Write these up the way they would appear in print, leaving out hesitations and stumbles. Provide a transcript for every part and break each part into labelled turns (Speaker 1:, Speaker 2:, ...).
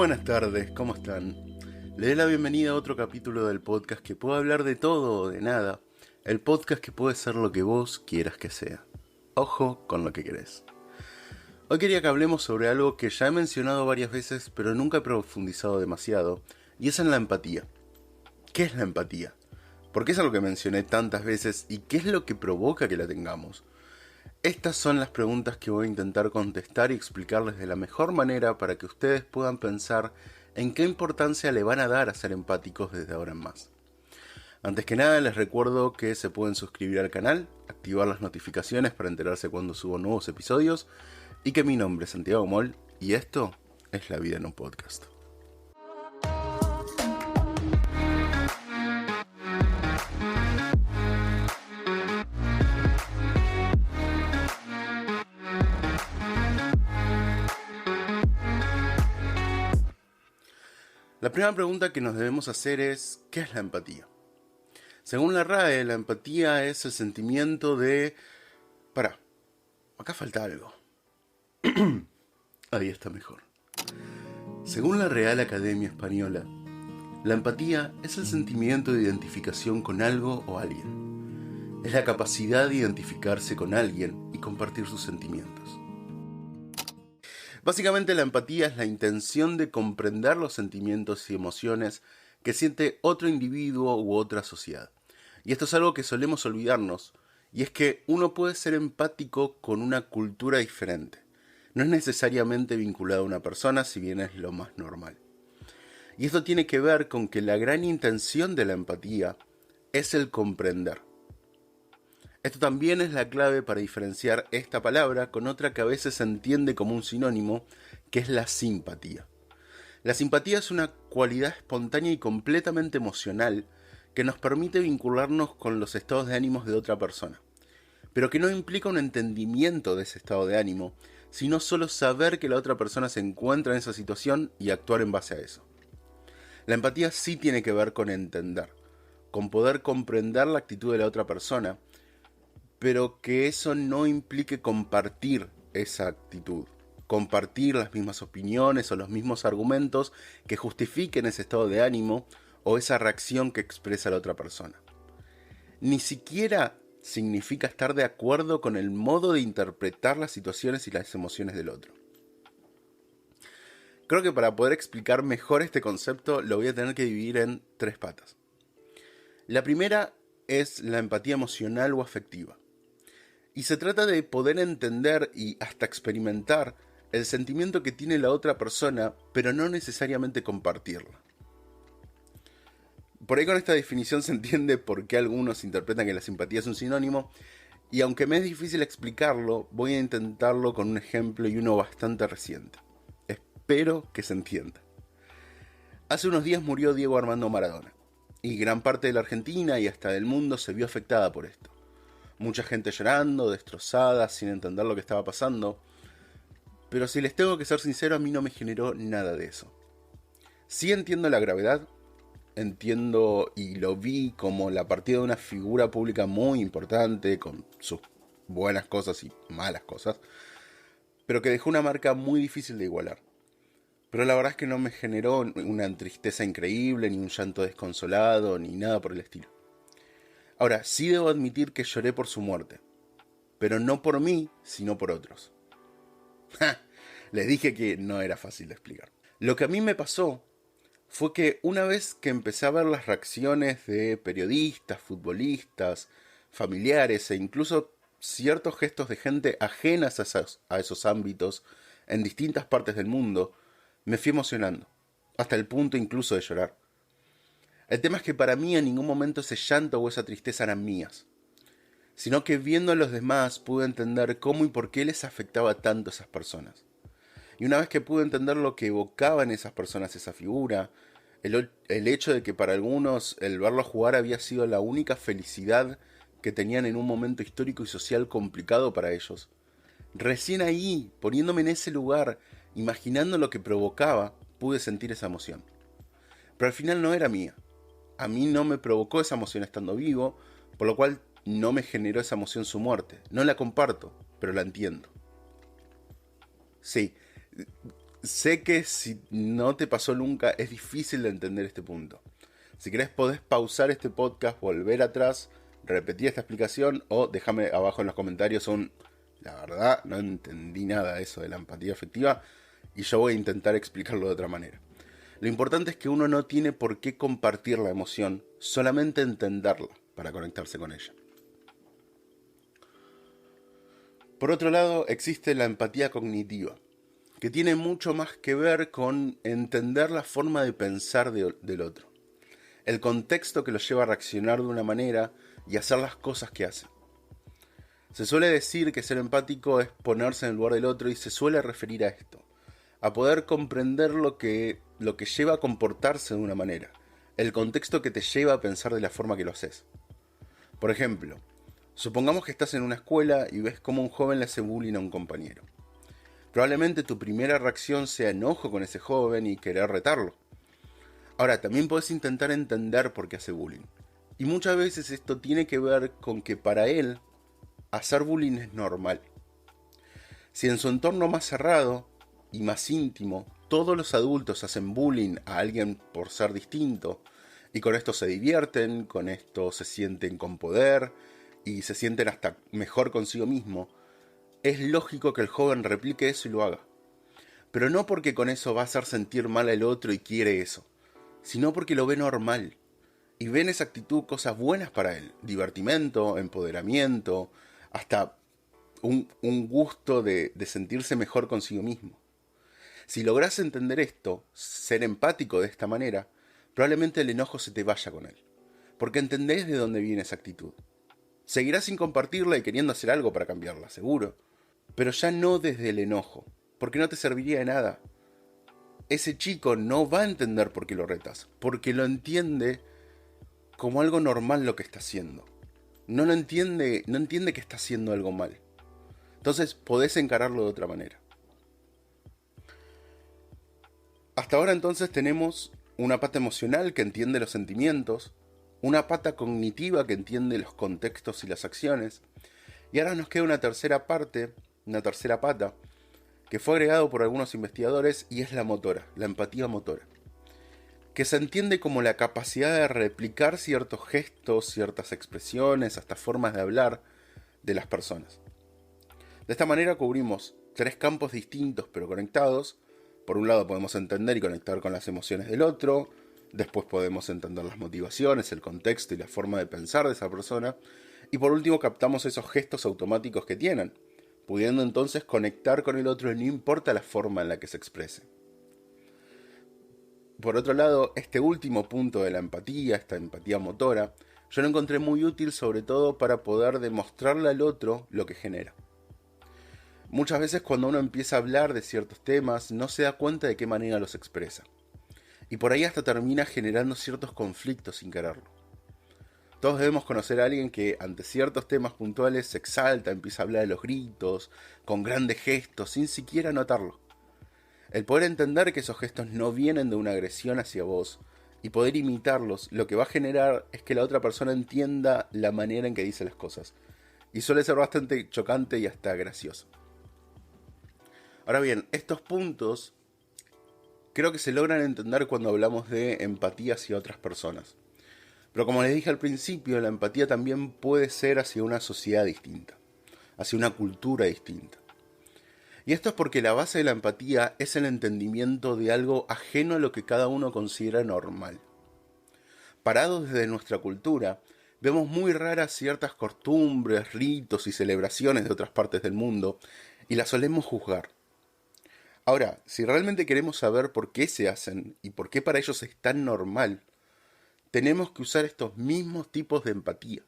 Speaker 1: buenas tardes, ¿cómo están? Le doy la bienvenida a otro capítulo del podcast que puede hablar de todo o de nada. El podcast que puede ser lo que vos quieras que sea. Ojo con lo que querés. Hoy quería que hablemos sobre algo que ya he mencionado varias veces, pero nunca he profundizado demasiado, y es en la empatía. ¿Qué es la empatía? ¿Por qué es algo que mencioné tantas veces y qué es lo que provoca que la tengamos? Estas son las preguntas que voy a intentar contestar y explicarles de la mejor manera para que ustedes puedan pensar en qué importancia le van a dar a ser empáticos desde ahora en más. Antes que nada les recuerdo que se pueden suscribir al canal, activar las notificaciones para enterarse cuando subo nuevos episodios y que mi nombre es Santiago Moll y esto es La Vida en un Podcast. La primera pregunta que nos debemos hacer es ¿qué es la empatía? Según la RAE, la empatía es el sentimiento de... acá falta algo. Ahí está mejor. Según la Real Academia Española, la empatía es el sentimiento de identificación con algo o alguien. Es la capacidad de identificarse con alguien y compartir sus sentimientos. Básicamente la empatía es la intención de comprender los sentimientos y emociones que siente otro individuo u otra sociedad. Y esto es algo que solemos olvidarnos, y es que uno puede ser empático con una cultura diferente. No es necesariamente vinculado a una persona, si bien es lo más normal. Y esto tiene que ver con que la gran intención de la empatía es el comprender. Esto también es la clave para diferenciar esta palabra con otra que a veces se entiende como un sinónimo, que es la simpatía. La simpatía es una cualidad espontánea y completamente emocional que nos permite vincularnos con los estados de ánimos de otra persona, pero que no implica un entendimiento de ese estado de ánimo, sino solo saber que la otra persona se encuentra en esa situación y actuar en base a eso. La empatía sí tiene que ver con entender, con poder comprender la actitud de la otra persona, pero que eso no implique compartir esa actitud, compartir las mismas opiniones o los mismos argumentos que justifiquen ese estado de ánimo o esa reacción que expresa la otra persona. Ni siquiera significa estar de acuerdo con el modo de interpretar las situaciones y las emociones del otro. Creo que para poder explicar mejor este concepto lo voy a tener que dividir en 3 patas. La primera es la empatía emocional o afectiva. Y se trata de poder entender y hasta experimentar el sentimiento que tiene la otra persona, pero no necesariamente compartirla. Por ahí con esta definición se entiende por qué algunos interpretan que la simpatía es un sinónimo, y aunque me es difícil explicarlo, voy a intentarlo con un ejemplo y uno bastante reciente. Espero que se entienda. Hace unos días murió Diego Armando Maradona, y gran parte de la Argentina y hasta del mundo se vio afectada por esto. Mucha gente llorando, destrozada, sin entender lo que estaba pasando. Pero si les tengo que ser sincero, a mí no me generó nada de eso. Sí entiendo la gravedad, entiendo y lo vi como la partida de una figura pública muy importante, con sus buenas cosas y malas cosas, pero que dejó una marca muy difícil de igualar. Pero la verdad es que no me generó una tristeza increíble, ni un llanto desconsolado, ni nada por el estilo. Ahora, sí debo admitir que lloré por su muerte, pero no por mí, sino por otros. Les dije que no era fácil de explicar. Lo que a mí me pasó fue que una vez que empecé a ver las reacciones de periodistas, futbolistas, familiares e incluso ciertos gestos de gente ajenas a esos ámbitos en distintas partes del mundo, me fui emocionando, hasta el punto incluso de llorar. El tema es que para mí en ningún momento ese llanto o esa tristeza eran mías, sino que viendo a los demás pude entender cómo y por qué les afectaba tanto a esas personas. Y una vez que pude entender lo que evocaba en esas personas esa figura, el hecho de que para algunos el verlo jugar había sido la única felicidad que tenían en un momento histórico y social complicado para ellos, recién ahí, poniéndome en ese lugar, imaginando lo que provocaba, pude sentir esa emoción. Pero al final no era mía. A mí no me provocó esa emoción estando vivo, por lo cual no me generó esa emoción su muerte. No la comparto, pero la entiendo. Sí, sé que si no te pasó nunca es difícil de entender este punto. Si querés podés pausar este podcast, volver atrás, repetir esta explicación o déjame abajo en los comentarios la verdad, no entendí nada de eso de la empatía afectiva y yo voy a intentar explicarlo de otra manera. Lo importante es que uno no tiene por qué compartir la emoción, solamente entenderla para conectarse con ella. Por otro lado, existe la empatía cognitiva, que tiene mucho más que ver con entender la forma de pensar del otro, el contexto que lo lleva a reaccionar de una manera y hacer las cosas que hace. Se suele decir que ser empático es ponerse en el lugar del otro y se suele referir a esto, a poder comprender lo que lleva a comportarse de una manera, el contexto que te lleva a pensar de la forma que lo haces. Por ejemplo, supongamos que estás en una escuela y ves cómo un joven le hace bullying a un compañero. Probablemente tu primera reacción sea enojo con ese joven y querer retarlo. Ahora, también puedes intentar entender por qué hace bullying. Y muchas veces esto tiene que ver con que para él, hacer bullying es normal. Si en su entorno más cerrado y más íntimo, todos los adultos hacen bullying a alguien por ser distinto, y con esto se divierten, con esto se sienten con poder, y se sienten hasta mejor consigo mismo, es lógico que el joven replique eso y lo haga. Pero no porque con eso va a hacer sentir mal al otro y quiere eso, sino porque lo ve normal. Y ve en esa actitud cosas buenas para él, divertimento, empoderamiento, hasta un gusto de sentirse mejor consigo mismo. Si logras entender esto, ser empático de esta manera, probablemente el enojo se te vaya con él, porque entendés de dónde viene esa actitud. Seguirás sin compartirla y queriendo hacer algo para cambiarla, seguro, pero ya no desde el enojo, porque no te serviría de nada. Ese chico no va a entender por qué lo retas, porque lo entiende como algo normal lo que está haciendo. No entiende que está haciendo algo mal. Entonces podés encararlo de otra manera. Hasta ahora entonces tenemos una pata emocional que entiende los sentimientos, una pata cognitiva que entiende los contextos y las acciones, y ahora nos queda una tercera pata, que fue agregado por algunos investigadores y es la motora, la empatía motora, que se entiende como la capacidad de replicar ciertos gestos, ciertas expresiones, hasta formas de hablar de las personas. De esta manera cubrimos 3 campos distintos pero conectados. Por un lado podemos entender y conectar con las emociones del otro, después podemos entender las motivaciones, el contexto y la forma de pensar de esa persona, y por último captamos esos gestos automáticos que tienen, pudiendo entonces conectar con el otro y no importa la forma en la que se exprese. Por otro lado, este último punto de la empatía, esta empatía motora, yo lo encontré muy útil sobre todo para poder demostrarle al otro lo que genera. Muchas veces cuando uno empieza a hablar de ciertos temas no se da cuenta de qué manera los expresa. Y por ahí hasta termina generando ciertos conflictos sin quererlo. Todos debemos conocer a alguien que ante ciertos temas puntuales se exalta, empieza a hablar de los gritos, con grandes gestos, sin siquiera notarlo. El poder entender que esos gestos no vienen de una agresión hacia vos y poder imitarlos, lo que va a generar es que la otra persona entienda la manera en que dice las cosas. Y suele ser bastante chocante y hasta gracioso. Ahora bien, estos puntos creo que se logran entender cuando hablamos de empatía hacia otras personas. Pero como les dije al principio, la empatía también puede ser hacia una sociedad distinta, hacia una cultura distinta. Y esto es porque la base de la empatía es el entendimiento de algo ajeno a lo que cada uno considera normal. Parados desde nuestra cultura, vemos muy raras ciertas costumbres, ritos y celebraciones de otras partes del mundo y las solemos juzgar. Ahora, si realmente queremos saber por qué se hacen y por qué para ellos es tan normal, tenemos que usar estos mismos tipos de empatía.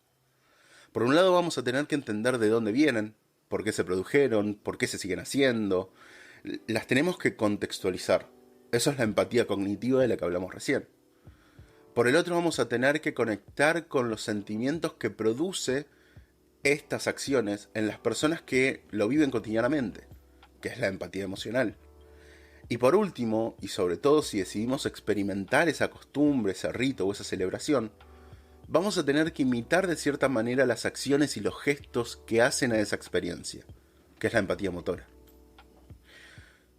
Speaker 1: Por un lado vamos a tener que entender de dónde vienen, por qué se produjeron, por qué se siguen haciendo. Las tenemos que contextualizar. Eso es la empatía cognitiva de la que hablamos recién. Por el otro vamos a tener que conectar con los sentimientos que produce estas acciones en las personas que lo viven cotidianamente, que es la empatía emocional. Y por último, y sobre todo si decidimos experimentar esa costumbre, ese rito o esa celebración, vamos a tener que imitar de cierta manera las acciones y los gestos que hacen a esa experiencia, que es la empatía motora.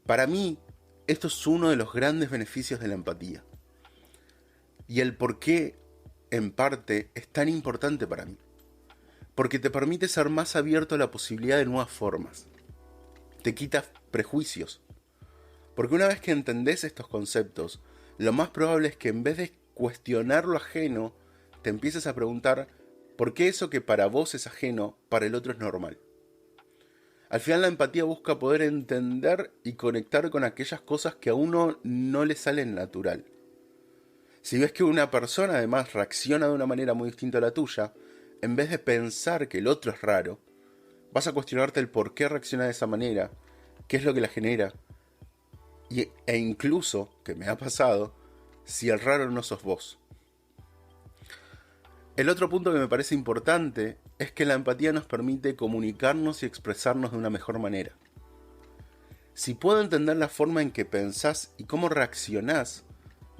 Speaker 1: Para mí, esto es uno de los grandes beneficios de la empatía. Y el por qué, en parte, es tan importante para mí. Porque te permite ser más abierto a la posibilidad de nuevas formas. Te quita prejuicios. Porque una vez que entendés estos conceptos, lo más probable es que en vez de cuestionar lo ajeno, te empieces a preguntar por qué eso que para vos es ajeno, para el otro es normal. Al final la empatía busca poder entender y conectar con aquellas cosas que a uno no le salen natural. Si ves que una persona además reacciona de una manera muy distinta a la tuya, en vez de pensar que el otro es raro, vas a cuestionarte el por qué reacciona de esa manera, qué es lo que la genera, e incluso, que me ha pasado, si el raro no sos vos. El otro punto que me parece importante es que la empatía nos permite comunicarnos y expresarnos de una mejor manera. Si puedo entender la forma en que pensás y cómo reaccionás,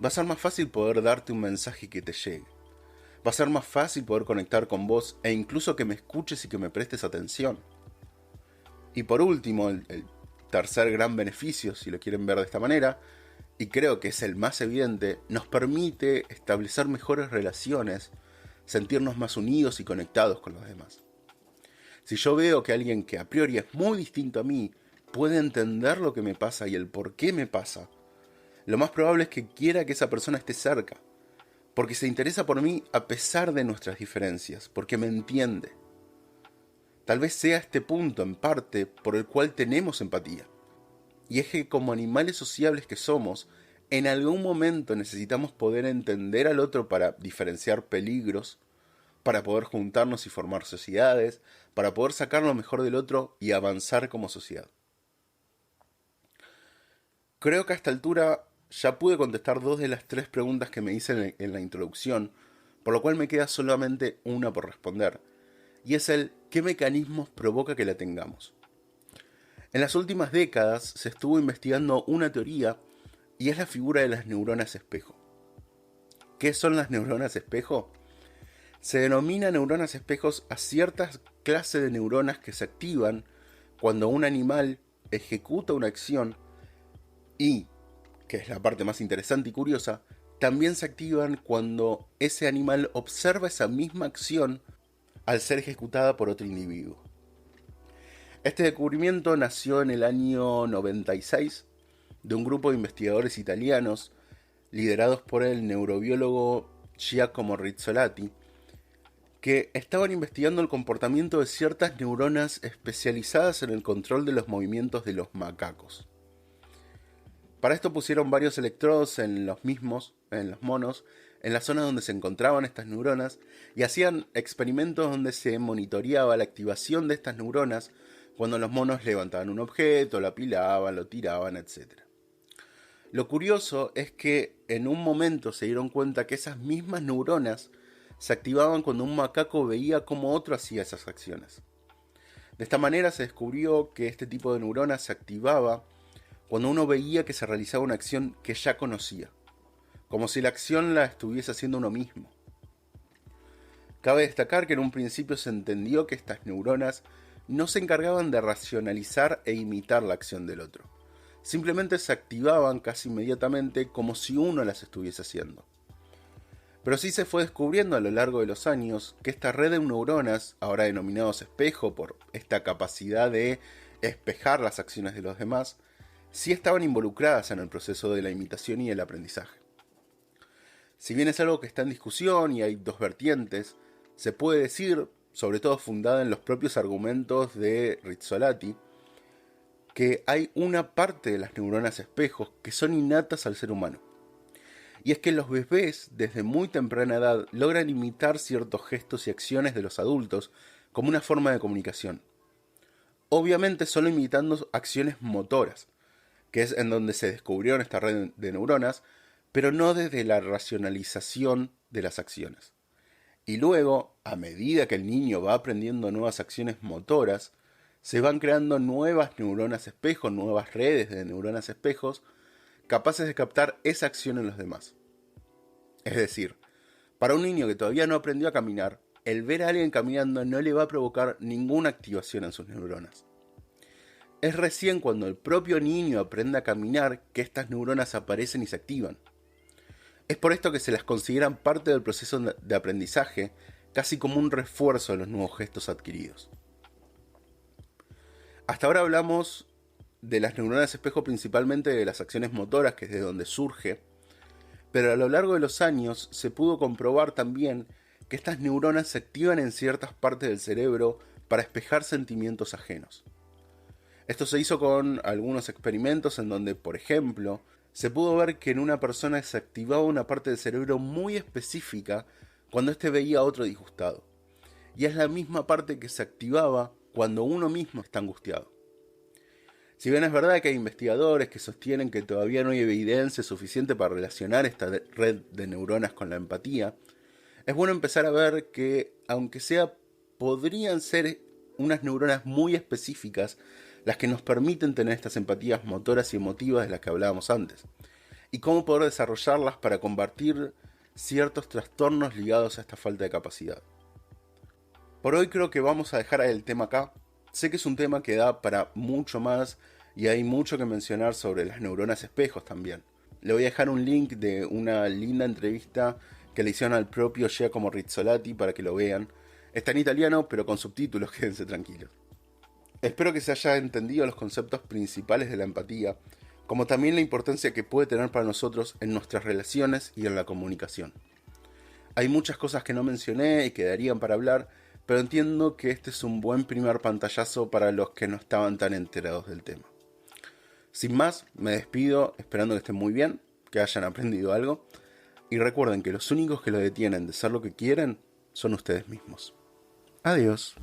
Speaker 1: va a ser más fácil poder darte un mensaje que te llegue. Va a ser más fácil poder conectar con vos e incluso que me escuches y que me prestes atención. Y por último, el tercer gran beneficio, si lo quieren ver de esta manera, y creo que es el más evidente, nos permite establecer mejores relaciones, sentirnos más unidos y conectados con los demás. Si yo veo que alguien que a priori es muy distinto a mí puede entender lo que me pasa y el por qué me pasa, lo más probable es que quiera que esa persona esté cerca, porque se interesa por mí a pesar de nuestras diferencias, porque me entiende. Tal vez sea este punto, en parte, por el cual tenemos empatía. Y es que como animales sociables que somos, en algún momento necesitamos poder entender al otro para diferenciar peligros, para poder juntarnos y formar sociedades, para poder sacar lo mejor del otro y avanzar como sociedad. Creo que a esta altura ya pude contestar 2 de las 3 preguntas que me hice en la introducción, por lo cual me queda solamente una por responder, y es el ¿qué mecanismos provoca que la tengamos? En las últimas décadas se estuvo investigando una teoría y es la figura de las neuronas espejo. ¿Qué son las neuronas espejo? Se denomina neuronas espejos a ciertas clases de neuronas que se activan cuando un animal ejecuta una acción y, que es la parte más interesante y curiosa, también se activan cuando ese animal observa esa misma acción al ser ejecutada por otro individuo. Este descubrimiento nació en el año 96 de un grupo de investigadores italianos liderados por el neurobiólogo Giacomo Rizzolatti, que estaban investigando el comportamiento de ciertas neuronas especializadas en el control de los movimientos de los macacos. Para esto pusieron varios electrodos en los monos, en la zona donde se encontraban estas neuronas, y hacían experimentos donde se monitoreaba la activación de estas neuronas cuando los monos levantaban un objeto, lo apilaban, lo tiraban, etc. Lo curioso es que en un momento se dieron cuenta que esas mismas neuronas se activaban cuando un macaco veía cómo otro hacía esas acciones. De esta manera se descubrió que este tipo de neuronas se activaba cuando uno veía que se realizaba una acción que ya conocía, como si la acción la estuviese haciendo uno mismo. Cabe destacar que en un principio se entendió que estas neuronas no se encargaban de racionalizar e imitar la acción del otro. Simplemente se activaban casi inmediatamente como si uno las estuviese haciendo. Pero sí se fue descubriendo a lo largo de los años que esta red de neuronas, ahora denominados espejo por esta capacidad de espejar las acciones de los demás, sí estaban involucradas en el proceso de la imitación y el aprendizaje. Si bien es algo que está en discusión y hay 2 vertientes, se puede decir, sobre todo fundada en los propios argumentos de Rizzolatti, que hay una parte de las neuronas espejos que son innatas al ser humano. Y es que los bebés, desde muy temprana edad, logran imitar ciertos gestos y acciones de los adultos como una forma de comunicación. Obviamente solo imitando acciones motoras, que es en donde se descubrieron esta red de neuronas, pero no desde la racionalización de las acciones. Y luego, a medida que el niño va aprendiendo nuevas acciones motoras, se van creando nuevas neuronas espejo, nuevas redes de neuronas espejos, capaces de captar esa acción en los demás. Es decir, para un niño que todavía no aprendió a caminar, el ver a alguien caminando no le va a provocar ninguna activación en sus neuronas. Es recién cuando el propio niño aprende a caminar que estas neuronas aparecen y se activan. Es por esto que se las consideran parte del proceso de aprendizaje, casi como un refuerzo de los nuevos gestos adquiridos. Hasta ahora hablamos de las neuronas espejo principalmente de las acciones motoras, que es de donde surge, pero a lo largo de los años se pudo comprobar también que estas neuronas se activan en ciertas partes del cerebro para espejar sentimientos ajenos. Esto se hizo con algunos experimentos en donde, por ejemplo, se pudo ver que en una persona se activaba una parte del cerebro muy específica cuando éste veía a otro disgustado. Y es la misma parte que se activaba cuando uno mismo está angustiado. Si bien es verdad que hay investigadores que sostienen que todavía no hay evidencia suficiente para relacionar esta red de neuronas con la empatía, es bueno empezar a ver que, aunque sea, podrían ser unas neuronas muy específicas las que nos permiten tener estas empatías motoras y emotivas de las que hablábamos antes, y cómo poder desarrollarlas para combatir ciertos trastornos ligados a esta falta de capacidad. Por hoy creo que vamos a dejar el tema acá. Sé que es un tema que da para mucho más y hay mucho que mencionar sobre las neuronas espejos también. Le voy a dejar un link de una linda entrevista que le hicieron al propio Giacomo Rizzolatti para que lo vean. Está en italiano, pero con subtítulos, quédense tranquilos. Espero que se haya entendido los conceptos principales de la empatía, como también la importancia que puede tener para nosotros en nuestras relaciones y en la comunicación. Hay muchas cosas que no mencioné y que darían para hablar, pero entiendo que este es un buen primer pantallazo para los que no estaban tan enterados del tema. Sin más, me despido esperando que estén muy bien, que hayan aprendido algo, y recuerden que los únicos que lo detienen de ser lo que quieren son ustedes mismos. Adiós.